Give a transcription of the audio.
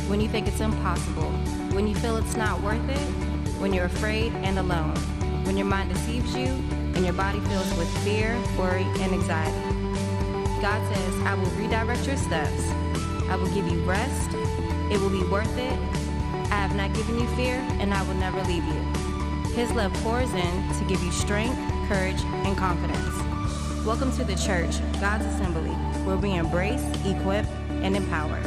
when you think it's impossible, when you feel it's not worth it, when you're afraid and alone, when your mind deceives you and your body fills with fear, worry, and anxiety. God says, I will redirect your steps. I will give you rest. It will be worth it. I have not given you fear, and I will never leave you. His love pours in to give you strength, courage, and confidence. Welcome to the church, God's Assembly, where we embrace, equip, and empower.